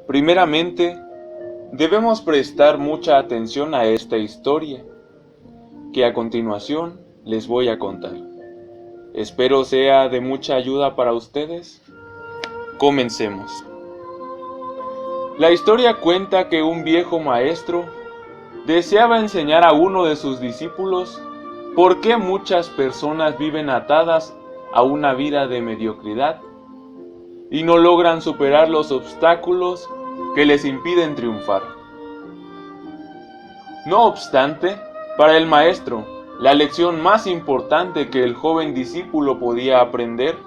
Primeramente, debemos prestar mucha atención a esta historia, que a continuación les voy a contar. Espero sea de mucha ayuda para ustedes. Comencemos. La historia cuenta que un viejo maestro deseaba enseñar a uno de sus discípulos por qué muchas personas viven atadas a una vida de mediocridad y no logran superar los obstáculos que les impiden triunfar. No obstante, para el maestro, la lección más importante que el joven discípulo podía aprender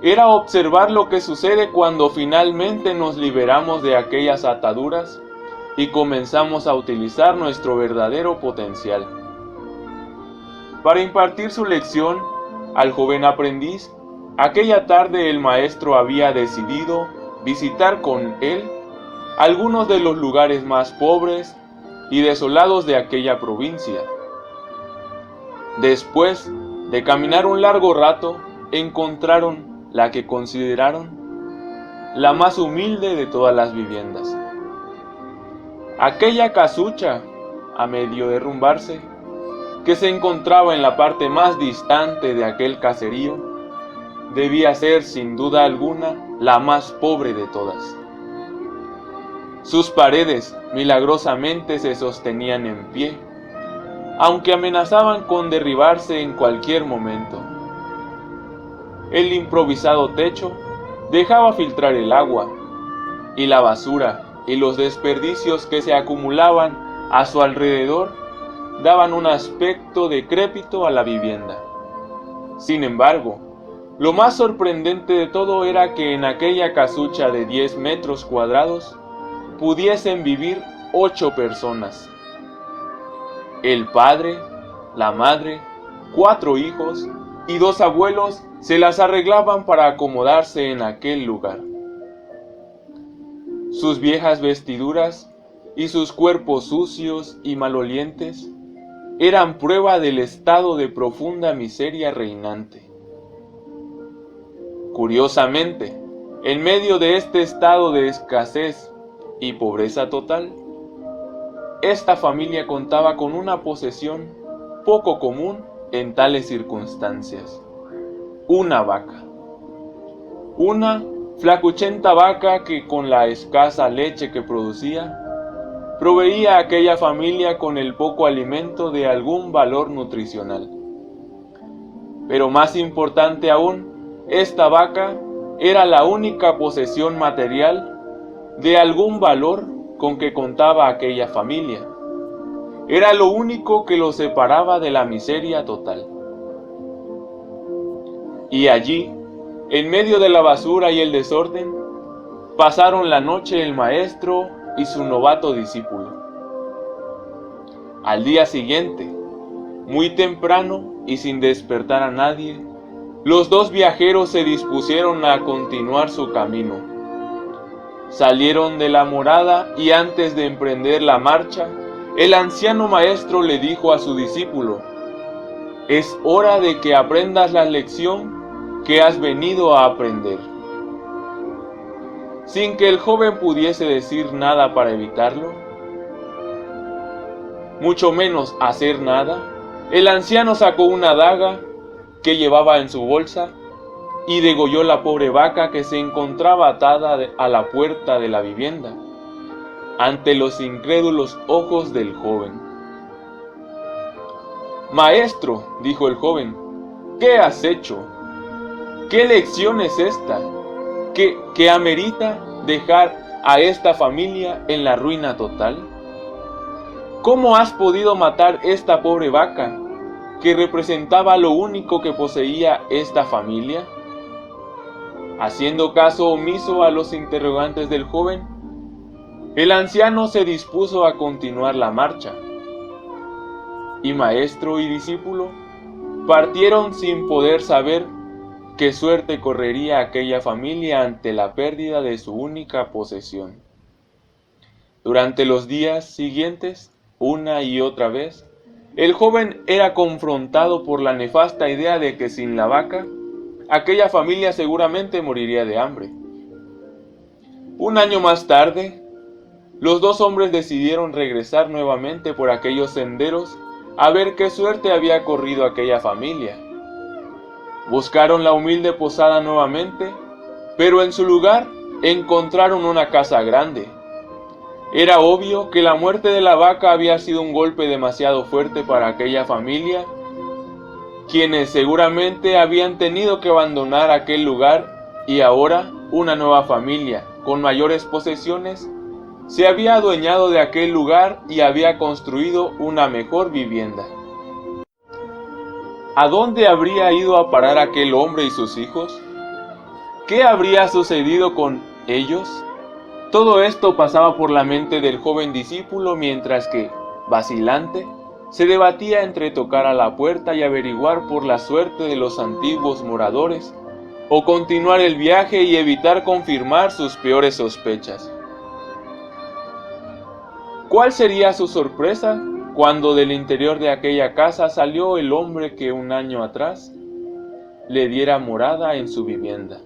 era observar lo que sucede cuando finalmente nos liberamos de aquellas ataduras y comenzamos a utilizar nuestro verdadero potencial. Para impartir su lección al joven aprendiz, aquella tarde el maestro había decidido visitar con él algunos de los lugares más pobres y desolados de aquella provincia. Después de caminar un largo rato, encontraron la que consideraron la más humilde de todas las viviendas. Aquella casucha, a medio derrumbarse, que se encontraba en la parte más distante de aquel caserío, debía ser sin duda alguna la más pobre de todas. Sus paredes milagrosamente se sostenían en pie, aunque amenazaban con derribarse en cualquier momento. El improvisado techo dejaba filtrar el agua, y la basura y los desperdicios que se acumulaban a su alrededor daban un aspecto decrépito a la vivienda. Sin embargo, lo más sorprendente de todo era que en aquella casucha de 10 metros cuadrados pudiesen vivir 8 personas. El padre, la madre, 4 hijos y 2 abuelos se las arreglaban para acomodarse en aquel lugar. Sus viejas vestiduras y sus cuerpos sucios y malolientes eran prueba del estado de profunda miseria reinante. Curiosamente, en medio de este estado de escasez y pobreza total, esta familia contaba con una posesión poco común en tales circunstancias: una vaca. Una flacuchenta vaca que, con la escasa leche que producía, proveía a aquella familia con el poco alimento de algún valor nutricional. Pero más importante aún, esta vaca era la única posesión material de algún valor con que contaba aquella familia. Era lo único que los separaba de la miseria total. Y allí, en medio de la basura y el desorden, pasaron la noche el maestro y su novato discípulo. Al día siguiente, muy temprano y sin despertar a nadie, los dos viajeros se dispusieron a continuar su camino. Salieron de la morada y antes de emprender la marcha, el anciano maestro le dijo a su discípulo: «Es hora de que aprendas la lección que has venido a aprender». Sin que el joven pudiese decir nada para evitarlo, mucho menos hacer nada, el anciano sacó una daga que llevaba en su bolsa y degolló la pobre vaca que se encontraba atada a la puerta de la vivienda, ante los incrédulos ojos del joven. «Maestro», dijo el joven, «¿qué has hecho? ¿Qué lección es esta que amerita dejar a esta familia en la ruina total? ¿Cómo has podido matar esta pobre vaca, que representaba lo único que poseía esta familia?» Haciendo caso omiso a los interrogantes del joven, el anciano se dispuso a continuar la marcha, y maestro y discípulo partieron sin poder saber qué suerte correría aquella familia ante la pérdida de su única posesión. Durante los días siguientes, una y otra vez, el joven era confrontado por la nefasta idea de que sin la vaca, aquella familia seguramente moriría de hambre. Un año más tarde, los dos hombres decidieron regresar nuevamente por aquellos senderos a ver qué suerte había corrido aquella familia. Buscaron la humilde posada nuevamente, pero en su lugar encontraron una casa grande. Era obvio que la muerte de la vaca había sido un golpe demasiado fuerte para aquella familia, quienes seguramente habían tenido que abandonar aquel lugar, y ahora una nueva familia, con mayores posesiones, se había adueñado de aquel lugar y había construido una mejor vivienda. ¿A dónde habría ido a parar aquel hombre y sus hijos? ¿Qué habría sucedido con ellos? Todo esto pasaba por la mente del joven discípulo mientras que, vacilante, se debatía entre tocar a la puerta y averiguar por la suerte de los antiguos moradores, o continuar el viaje y evitar confirmar sus peores sospechas. ¿Cuál sería su sorpresa cuando del interior de aquella casa salió el hombre que un año atrás le diera morada en su vivienda?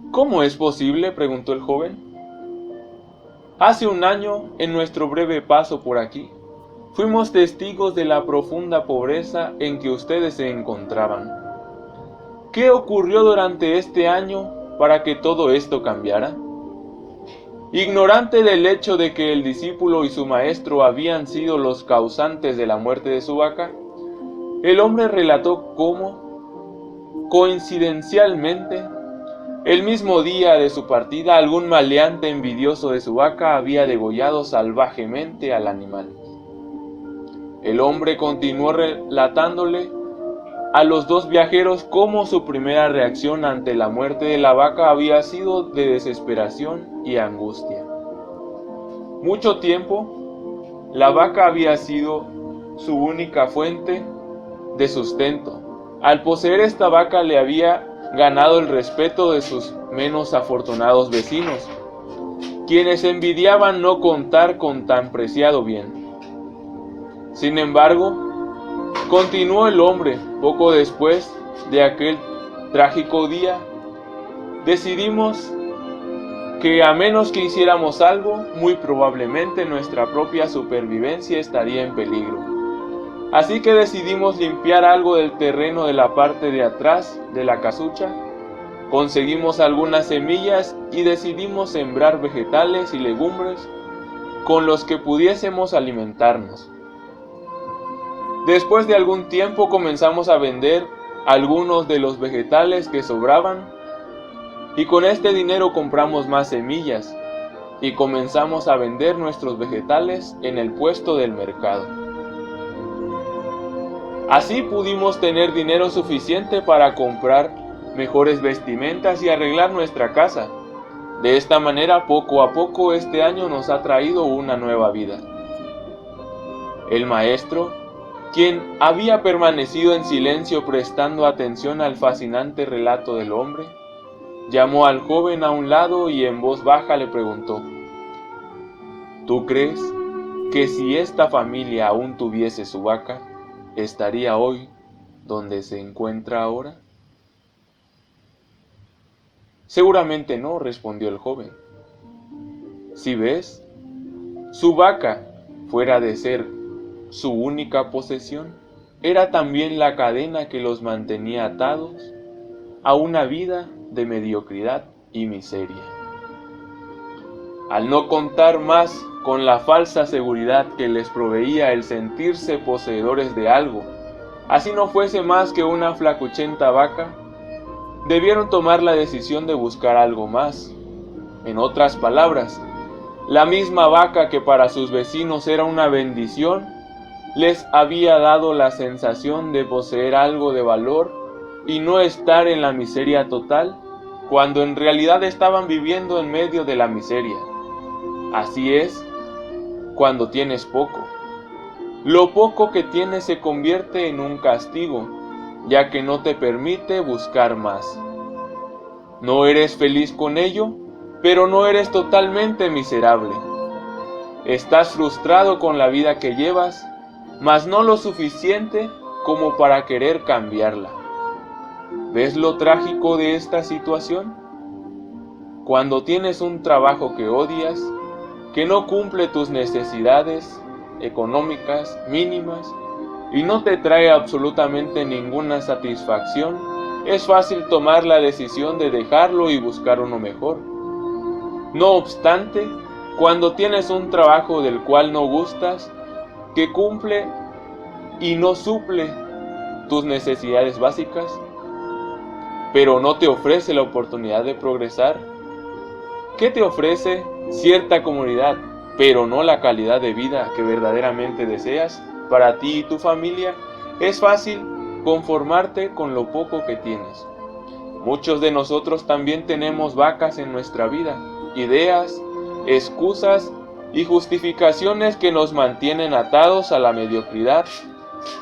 ¿Cómo es posible?, preguntó el joven. Hace un año, en nuestro breve paso por aquí, fuimos testigos de la profunda pobreza en que ustedes se encontraban. ¿Qué ocurrió durante este año para que todo esto cambiara? Ignorante del hecho de que el discípulo y su maestro habían sido los causantes de la muerte de su vaca, el hombre relató cómo, coincidencialmente, el mismo día de su partida, algún maleante envidioso de su vaca había degollado salvajemente al animal. El hombre continuó relatándole a los dos viajeros cómo su primera reacción ante la muerte de la vaca había sido de desesperación y angustia. Mucho tiempo, la vaca había sido su única fuente de sustento. Al poseer esta vaca le había ganado el respeto de sus menos afortunados vecinos, quienes envidiaban no contar con tan preciado bien. Sin embargo, continuó el hombre, poco después de aquel trágico día, decidimos que a menos que hiciéramos algo, muy probablemente nuestra propia supervivencia estaría en peligro. Así que decidimos limpiar algo del terreno de la parte de atrás de la casucha, conseguimos algunas semillas y decidimos sembrar vegetales y legumbres con los que pudiésemos alimentarnos. Después de algún tiempo comenzamos a vender algunos de los vegetales que sobraban y con este dinero compramos más semillas y comenzamos a vender nuestros vegetales en el puesto del mercado. Así pudimos tener dinero suficiente para comprar mejores vestimentas y arreglar nuestra casa. De esta manera, poco a poco, este año nos ha traído una nueva vida. El maestro, quien había permanecido en silencio prestando atención al fascinante relato del hombre, llamó al joven a un lado y en voz baja le preguntó: ¿Tú crees que si esta familia aún tuviese su vaca, estaría hoy donde se encuentra ahora? Seguramente no, respondió el joven. Si ves, su vaca, fuera de ser su única posesión, era también la cadena que los mantenía atados a una vida de mediocridad y miseria. Al no contar más con la falsa seguridad que les proveía el sentirse poseedores de algo, así no fuese más que una flacuchenta vaca, debieron tomar la decisión de buscar algo más. En otras palabras, la misma vaca que para sus vecinos era una bendición, les había dado la sensación de poseer algo de valor y no estar en la miseria total, cuando en realidad estaban viviendo en medio de la miseria. Así es cuando tienes poco. Lo poco que tienes se convierte en un castigo, ya que no te permite buscar más. No eres feliz con ello, pero no eres totalmente miserable. Estás frustrado con la vida que llevas, mas no lo suficiente como para querer cambiarla. ¿Ves lo trágico de esta situación? cuando tienes un trabajo que odias, que no cumple tus necesidades económicas mínimas y no te trae absolutamente ninguna satisfacción, es fácil tomar la decisión de dejarlo y buscar uno mejor. No obstante, cuando tienes un trabajo del cual no gustas, que cumple y no suple tus necesidades básicas, pero no te ofrece la oportunidad de progresar, que te ofrece cierta comodidad, pero no la calidad de vida que verdaderamente deseas para ti y tu familia, es fácil conformarte con lo poco que tienes. Muchos de nosotros también tenemos vacas en nuestra vida, ideas, excusas y justificaciones que nos mantienen atados a la mediocridad,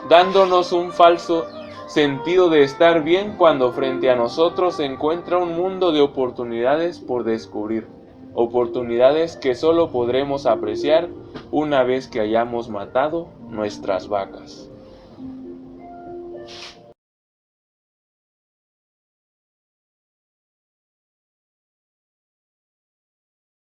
dándonos un falso sentido de estar bien cuando frente a nosotros se encuentra un mundo de oportunidades por descubrir, oportunidades que solo podremos apreciar una vez que hayamos matado nuestras vacas.